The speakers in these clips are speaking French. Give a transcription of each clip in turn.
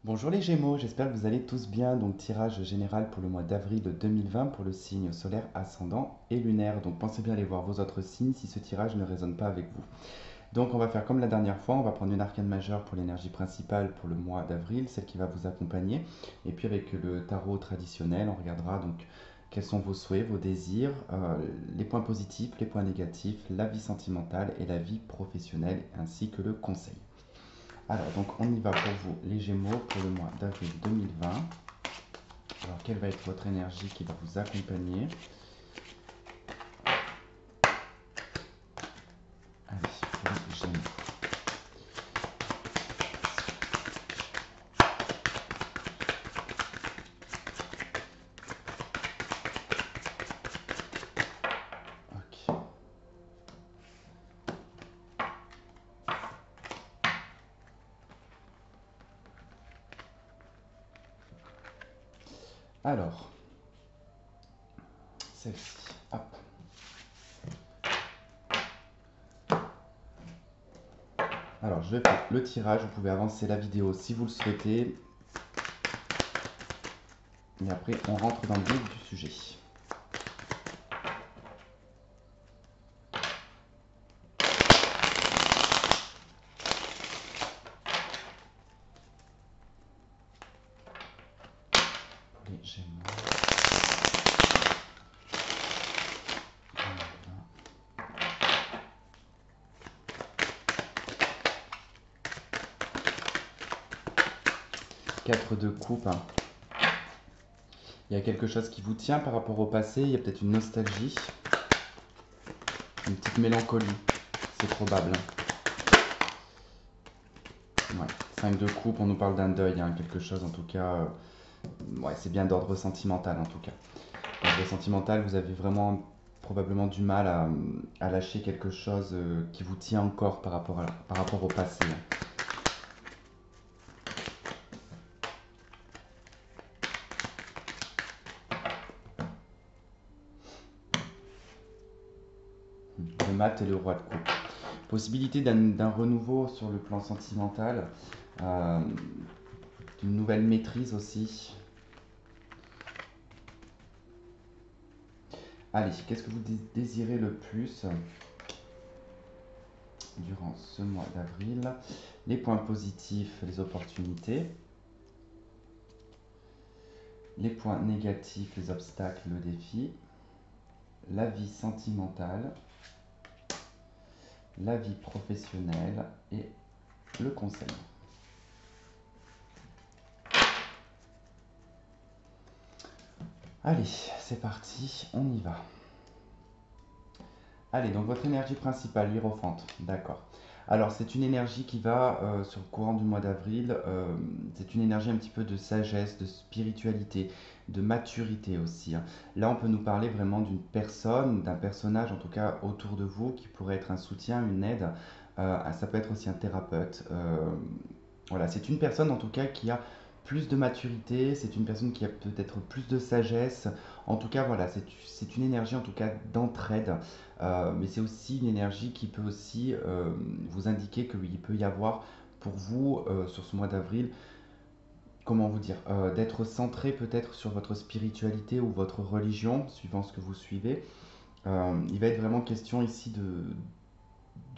Bonjour les Gémeaux, j'espère que vous allez tous bien. Donc tirage général pour le mois d'avril 2020 pour le signe solaire ascendant et lunaire. Donc pensez bien aller voir vos autres signes si ce tirage ne résonne pas avec vous. Donc on va faire comme la dernière fois, on va prendre une arcane majeure pour l'énergie principale pour le mois d'avril, celle qui va vous accompagner. Et puis avec le tarot traditionnel, on regardera donc quels sont vos souhaits, vos désirs, les points positifs, les points négatifs, la vie sentimentale et la vie professionnelle, ainsi que le conseil. Alors, donc on y va pour vous, les Gémeaux, pour le mois d'avril 2020. Alors, quelle va être votre énergie qui va vous accompagner? Allez, pour les Gémeaux. Ok. Alors, celle-ci. Hop. Alors, je vais faire le tirage. Vous pouvez avancer la vidéo si vous le souhaitez. Et après, on rentre dans le vif du sujet. Pour les Gémeaux. 4 de coupe. Il y a quelque chose qui vous tient par rapport au passé. Il y a peut-être une nostalgie, une petite mélancolie. C'est probable. Ouais. 5 de coupe, on nous parle d'un deuil, hein, quelque chose en tout cas. Ouais, c'est bien d'ordre sentimental en tout cas. D'ordre sentimental, vous avez vraiment probablement du mal à lâcher quelque chose qui vous tient encore par rapport au passé, hein. Le mat et le roi de coupe. Possibilité d'un renouveau sur le plan sentimental, euh, d'une nouvelle maîtrise aussi. Allez, qu'est-ce que vous désirez le plus durant ce mois d'avril? Les points positifs, les opportunités. Les points négatifs, les obstacles, le défi. La vie sentimentale. La vie professionnelle et le conseil. Allez, c'est parti, on y va. Allez, donc votre énergie principale, l'hiérophante, d'accord. Alors, c'est une énergie qui va sur le courant du mois d'avril. C'est une énergie un petit peu de sagesse, de spiritualité, de maturité aussi, hein. Là, on peut nous parler vraiment d'une personne, d'un personnage en tout cas autour de vous qui pourrait être un soutien, une aide. Ça peut être aussi un thérapeute. Voilà, c'est une personne en tout cas qui a plus de maturité, c'est une personne qui a peut-être plus de sagesse. En tout cas, voilà, c'est une énergie en tout cas d'entraide. Mais c'est aussi une énergie qui peut aussi vous indiquer qu'il peut y avoir pour vous sur ce mois d'avril, comment vous dire, d'être centré peut-être sur votre spiritualité ou votre religion, suivant ce que vous suivez. Il va être vraiment question ici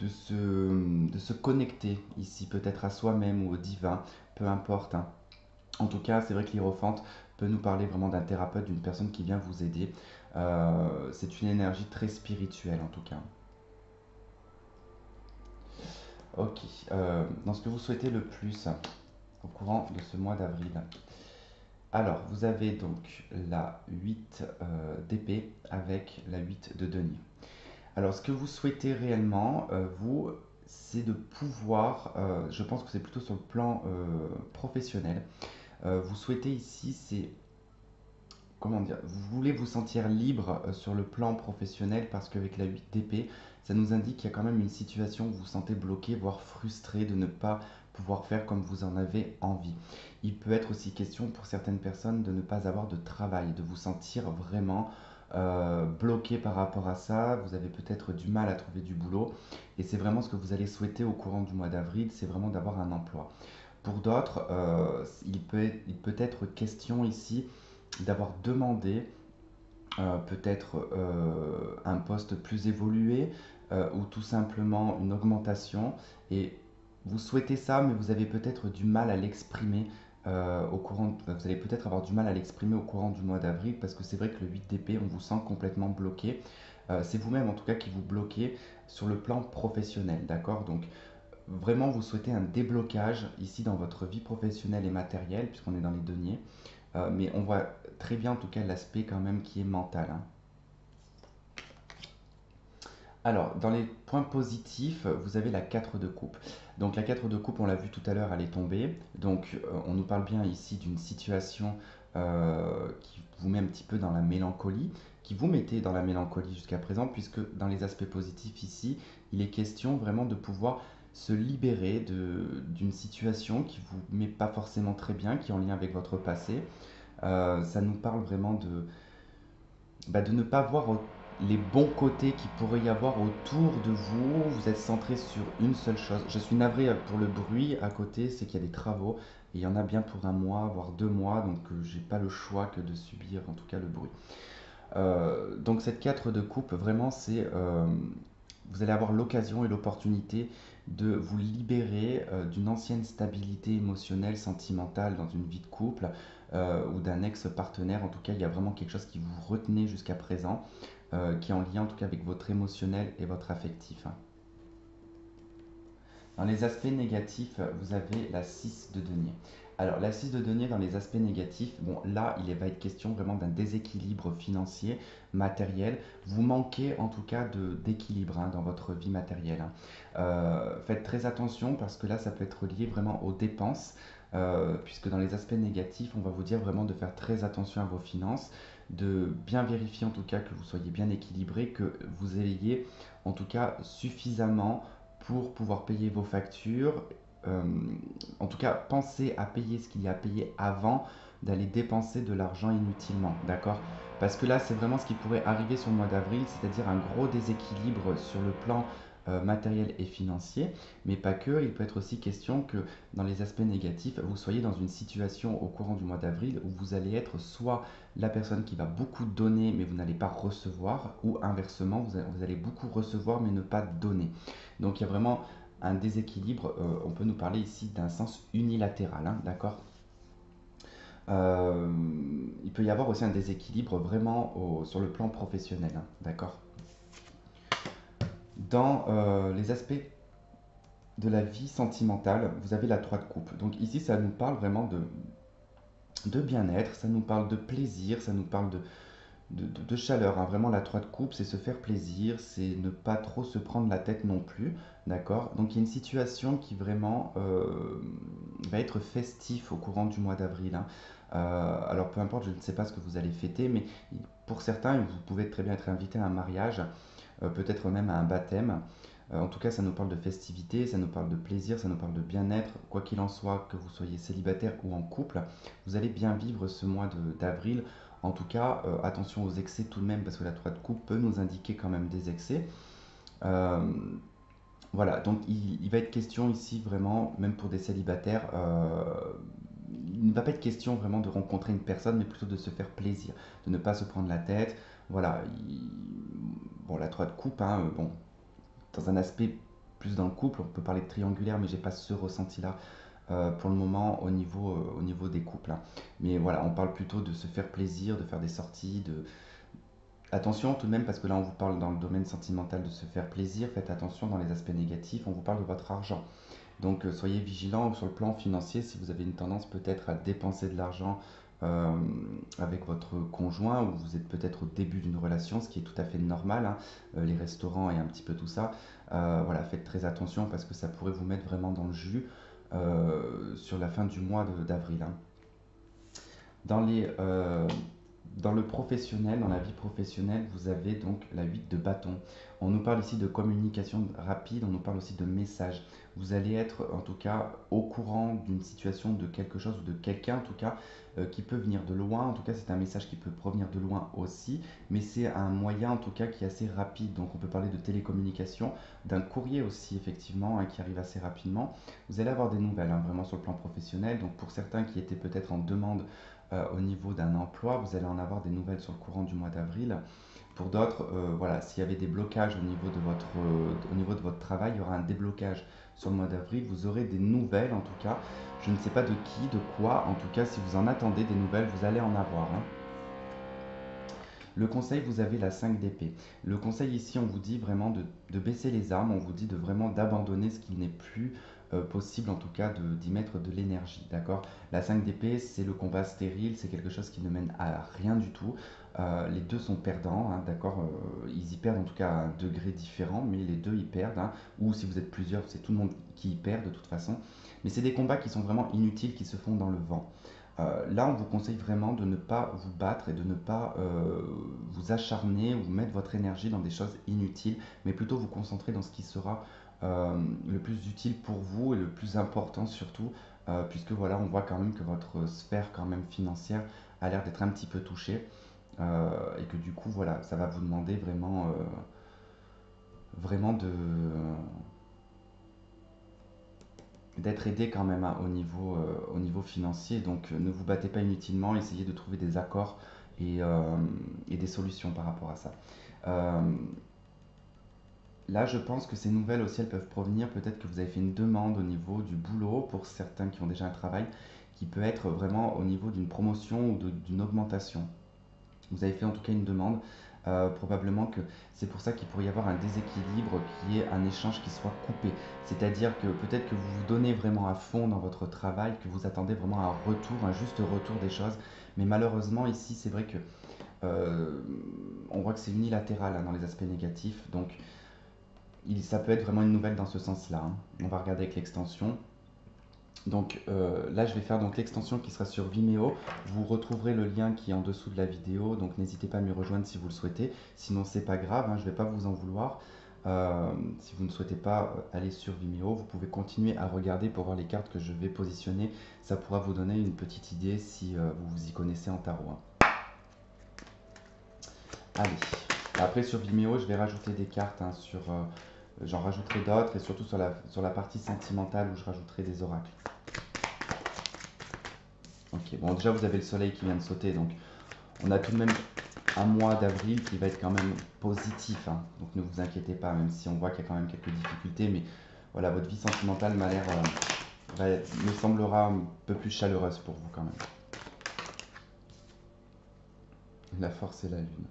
de se connecter ici peut-être à soi-même ou au divin, peu importe, hein. En tout cas, c'est vrai que l'hiérophante peut nous parler vraiment d'un thérapeute, d'une personne qui vient vous aider. C'est une énergie très spirituelle en tout cas. Ok. Dans ce que vous souhaitez le plus au courant de ce mois d'avril. Alors, vous avez donc la 8 d'épée avec la 8 de denier. Alors, ce que vous souhaitez réellement, vous, c'est de pouvoir, je pense que c'est plutôt sur le plan professionnel, vous souhaitez ici, c'est, comment dire, vous voulez vous sentir libre sur le plan professionnel parce qu'avec la 8 d'épée, ça nous indique qu'il y a quand même une situation où vous vous sentez bloqué, voire frustré de ne pas pouvoir faire comme vous en avez envie. Il peut être aussi question pour certaines personnes de ne pas avoir de travail, de vous sentir vraiment bloqué par rapport à ça. Vous avez peut-être du mal à trouver du boulot et c'est vraiment ce que vous allez souhaiter au courant du mois d'avril, c'est vraiment d'avoir un emploi. Pour d'autres, il peut être question ici d'avoir demandé peut-être un poste plus évolué ou tout simplement une augmentation et vous souhaitez ça mais vous avez peut-être du mal à l'exprimer vous allez peut-être avoir du mal à l'exprimer au courant du mois d'avril parce que c'est vrai que le 8 d'épée on vous sent complètement bloqué. C'est vous-même en tout cas qui vous bloquez sur le plan professionnel, d'accord? Donc vraiment vous souhaitez un déblocage ici dans votre vie professionnelle et matérielle puisqu'on est dans les deniers. Mais on voit très bien en tout cas l'aspect quand même qui est mental, hein. Alors, dans les points positifs, vous avez la 4 de coupe. Donc la 4 de coupe, on l'a vu tout à l'heure, elle est tombée. Donc on nous parle bien ici d'une situation qui vous met un petit peu dans la mélancolie, qui vous mettait dans la mélancolie jusqu'à présent, puisque dans les aspects positifs ici, il est question vraiment de pouvoir se libérer d'une situation qui vous met pas forcément très bien, qui est en lien avec votre passé. Ça nous parle vraiment de ne pas voir les bons côtés qu'il pourrait y avoir autour de vous. Vous êtes centré sur une seule chose. Je suis navré pour le bruit à côté, c'est qu'il y a des travaux. Et il y en a bien pour un mois, voire 2 mois, donc j'ai pas le choix que de subir en tout cas le bruit. Donc cette 4 de coupe, vraiment, vous allez avoir l'occasion et l'opportunité de vous libérer d'une ancienne stabilité émotionnelle, sentimentale dans une vie de couple ou d'un ex-partenaire. En tout cas, il y a vraiment quelque chose qui vous retenait jusqu'à présent, qui est en lien en tout cas avec votre émotionnel et votre affectif, hein. Dans les aspects négatifs, vous avez la 6 de denier. Alors, la 6 de denier dans les aspects négatifs, bon, là, il va être question vraiment d'un déséquilibre financier, matériel. Vous manquez en tout cas d'équilibre, hein, dans votre vie matérielle, hein. Faites très attention parce que là, ça peut être lié vraiment aux dépenses, puisque dans les aspects négatifs, on va vous dire vraiment de faire très attention à vos finances, de bien vérifier en tout cas que vous soyez bien équilibré, que vous ayez en tout cas suffisamment pour pouvoir payer vos factures. Euh, En tout cas, pensez à payer ce qu'il y a à payer avant d'aller dépenser de l'argent inutilement, d'accord? Parce que là, c'est vraiment ce qui pourrait arriver sur le mois d'avril, c'est-à-dire un gros déséquilibre sur le plan matériel et financier, mais pas que. Il peut être aussi question que dans les aspects négatifs, vous soyez dans une situation au courant du mois d'avril où vous allez être soit la personne qui va beaucoup donner mais vous n'allez pas recevoir, ou inversement, vous allez beaucoup recevoir mais ne pas donner. Donc il y a vraiment un déséquilibre, on peut nous parler ici d'un sens unilatéral, hein, d'accord? Euh, il peut y avoir aussi un déséquilibre vraiment sur le plan professionnel, hein, d'accord? Dans les aspects de la vie sentimentale, vous avez la 3 de coupe. Donc ici, ça nous parle vraiment de bien-être, ça nous parle de plaisir, ça nous parle de chaleur, hein. Vraiment, la 3 de coupe, c'est se faire plaisir, c'est ne pas trop se prendre la tête non plus, d'accord? Donc, il y a une situation qui vraiment va être festif au courant du mois d'avril, hein. Alors, peu importe, je ne sais pas ce que vous allez fêter, mais pour certains, vous pouvez très bien être invité à un mariage, peut-être même à un baptême. En tout cas, ça nous parle de festivité, ça nous parle de plaisir, ça nous parle de bien-être. Quoi qu'il en soit, que vous soyez célibataire ou en couple, vous allez bien vivre ce mois d'avril. En tout cas, attention aux excès tout de même, parce que la 3 de coupe peut nous indiquer quand même des excès. Euh, voilà, donc il va être question ici vraiment, même pour des célibataires, il ne va pas être question vraiment de rencontrer une personne, mais plutôt de se faire plaisir, de ne pas se prendre la tête. Voilà, bon, la 3 de coupe, hein, bon, dans un aspect plus dans le couple, on peut parler de triangulaire, mais j'ai pas ce ressenti-là pour le moment au niveau des couples, hein. Mais voilà, on parle plutôt de se faire plaisir, de faire des sorties, de... Attention tout de même, parce que là on vous parle dans le domaine sentimental de se faire plaisir, faites attention dans les aspects négatifs, on vous parle de votre argent. Donc soyez vigilant sur le plan financier si vous avez une tendance peut-être à dépenser de l'argent euh, avec votre conjoint ou vous êtes peut-être au début d'une relation, ce qui est tout à fait normal, hein, les restaurants et un petit peu tout ça. Voilà, faites très attention parce que ça pourrait vous mettre vraiment dans le jus sur la fin du mois d'avril, hein. Dans les Dans le professionnel, dans la vie professionnelle, vous avez donc la 8 de bâton. On nous parle ici de communication rapide, on nous parle aussi de message. Vous allez être en tout cas au courant d'une situation, de quelque chose ou de quelqu'un en tout cas qui peut venir de loin. En tout cas, c'est un message qui peut provenir de loin aussi, mais c'est un moyen en tout cas qui est assez rapide. Donc on peut parler de télécommunication, d'un courrier aussi effectivement hein, qui arrive assez rapidement. Vous allez avoir des nouvelles hein, vraiment sur le plan professionnel. Donc pour certains qui étaient peut-être en demande au niveau d'un emploi, vous allez en avoir des nouvelles sur le courant du mois d'avril. Pour d'autres, voilà, s'il y avait des blocages au niveau de votre travail, il y aura un déblocage sur le mois d'avril. Vous aurez des nouvelles en tout cas. Je ne sais pas de qui, de quoi. En tout cas, si vous en attendez des nouvelles, vous allez en avoir, hein. Le conseil, vous avez la 5 d'épée. Le conseil ici, on vous dit vraiment de baisser les armes, on vous dit de vraiment d'abandonner ce qui n'est plus possible, en tout cas d'y mettre de l'énergie, d'accord. La 5 d'épée, c'est le combat stérile, c'est quelque chose qui ne mène à rien du tout. Les deux sont perdants, hein, d'accord. Ils y perdent en tout cas à un degré différent, mais les deux y perdent, hein. Ou si vous êtes plusieurs, c'est tout le monde qui y perd de toute façon. Mais c'est des combats qui sont vraiment inutiles, qui se font dans le vent. Là, on vous conseille vraiment de ne pas vous battre et de ne pas vous acharner ou mettre votre énergie dans des choses inutiles, mais plutôt vous concentrer dans ce qui sera le plus utile pour vous et le plus important surtout, puisque voilà, on voit quand même que votre sphère quand même financière a l'air d'être un petit peu touchée et que du coup, voilà, ça va vous demander vraiment d'être aidé quand même hein, au niveau financier. Donc ne vous battez pas inutilement, essayez de trouver des accords et des solutions par rapport à ça. Euh, Là, je pense que ces nouvelles aussi, elles peuvent provenir, peut-être que vous avez fait une demande au niveau du boulot pour certains qui ont déjà un travail, qui peut être vraiment au niveau d'une promotion ou d'une augmentation. Vous avez fait en tout cas une demande. Probablement que c'est pour ça qu'il pourrait y avoir un déséquilibre qui est un échange qui soit coupé. C'est-à-dire que peut-être que vous vous donnez vraiment à fond dans votre travail, que vous attendez vraiment un retour, un juste retour des choses. Mais malheureusement, ici, c'est vrai que on voit que c'est unilatéral hein, dans les aspects négatifs. Donc, ça peut être vraiment une nouvelle dans ce sens-là, hein. On va regarder avec l'extension. Donc là, je vais faire donc l'extension qui sera sur Vimeo. Vous retrouverez le lien qui est en dessous de la vidéo, donc n'hésitez pas à m'y rejoindre si vous le souhaitez. Sinon, c'est pas grave, hein, je ne vais pas vous en vouloir. Si vous ne souhaitez pas aller sur Vimeo, vous pouvez continuer à regarder pour voir les cartes que je vais positionner. Ça pourra vous donner une petite idée si vous vous y connaissez en tarot, hein. Allez, après sur Vimeo, je vais rajouter des cartes, hein, j'en rajouterai d'autres et surtout sur la partie sentimentale où je rajouterai des oracles. Ok, bon déjà vous avez le soleil qui vient de sauter, donc on a tout de même un mois d'avril qui va être quand même positif, hein. Donc ne vous inquiétez pas, même si on voit qu'il y a quand même quelques difficultés, mais voilà, votre vie sentimentale m'a l'air, me semblera un peu plus chaleureuse pour vous quand même. La force et la lune.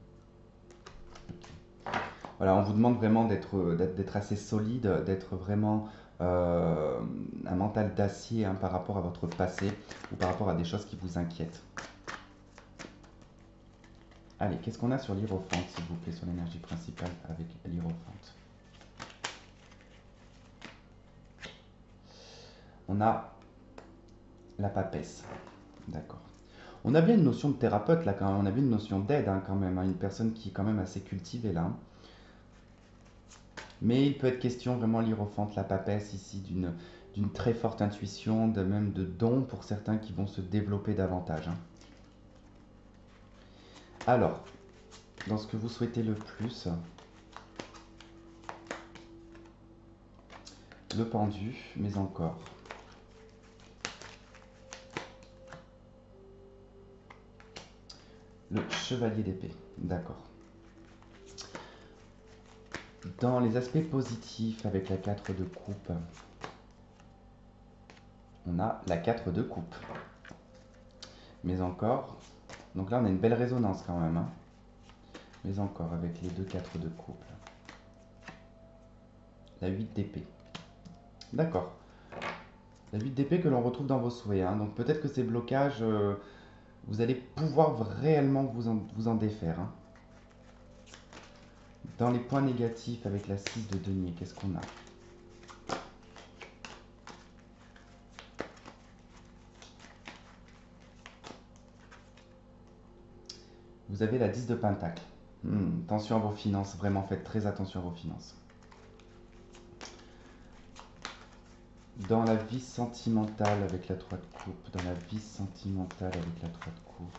Voilà, on vous demande vraiment d'être assez solide, d'être vraiment un mental d'acier hein, par rapport à votre passé ou par rapport à des choses qui vous inquiètent. Allez, qu'est-ce qu'on a sur l'Hiérophante, s'il vous plaît, sur l'énergie principale avec l'Hiérophante? On a la papesse. D'accord. On a bien une notion de thérapeute là quand même, on a bien une notion d'aide hein, quand même, hein, une personne qui est quand même assez cultivée là, hein. Mais il peut être question vraiment l'Hiérophante, la papesse ici d'une très forte intuition, même de dons pour certains qui vont se développer davantage, hein. Alors, dans ce que vous souhaitez le plus, le pendu, mais encore. Le chevalier d'épée, d'accord. Dans les aspects positifs avec la 4 de coupe, on a la 4 de coupe. Mais encore, donc là on a une belle résonance quand même, hein. Mais encore avec les deux 4 de coupe. La 8 d'épée. D'accord. La 8 d'épée que l'on retrouve dans vos souhaits, hein. Donc peut-être que ces blocages, vous allez pouvoir réellement vous en défaire, hein. Dans les points négatifs avec la 6 de denier, qu'est-ce qu'on a? Vous avez la 10 de Pentacle. Attention à vos finances, vraiment faites très attention à vos finances. Dans la vie sentimentale avec la 3 de coupe, dans la vie sentimentale avec la 3 de coupe,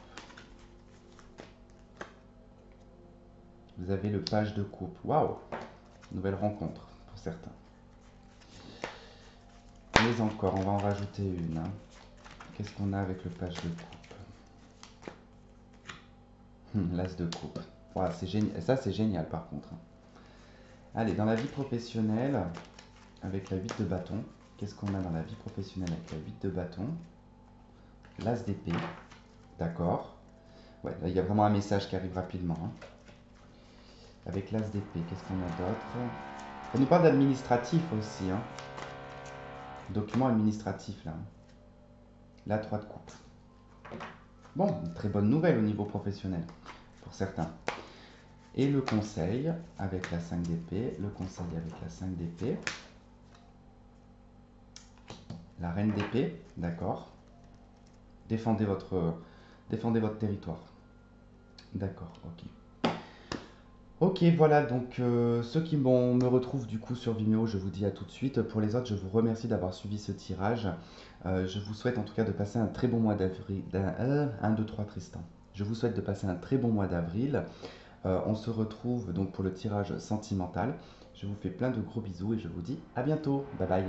vous avez le page de coupe. Waouh! Nouvelle rencontre pour certains. Mais encore, on va en rajouter une, hein. Qu'est-ce qu'on a avec le page de coupe? L'as de coupe. Voilà, c'est génial. Ça, c'est génial par contre. Allez, dans la vie professionnelle, avec la 8 de bâton, qu'est-ce qu'on a dans la vie professionnelle avec la 8 de bâton? L'as d'épée. D'accord. Ouais, là, il y a vraiment un message qui arrive rapidement, hein. Avec l'as d'épée, qu'est-ce qu'on a d'autre? Ça nous parle d'administratif aussi, hein. Document administratif, là. La 3 de coupe. Bon, une très bonne nouvelle au niveau professionnel, pour certains. Et le conseil avec la 5 d'épée, le conseil avec la 5 d'épée, la reine d'épée, d'accord. Défendez votre territoire. D'accord, ok. Ok, voilà, donc ceux qui me retrouvent du coup sur Vimeo, je vous dis à tout de suite. Pour les autres, je vous remercie d'avoir suivi ce tirage. Je vous souhaite en tout cas de passer un très bon mois d'avril. 1, 2, 3, Tristan. Je vous souhaite de passer un très bon mois d'avril. On se retrouve donc pour le tirage sentimental. Je vous fais plein de gros bisous et je vous dis à bientôt. Bye bye.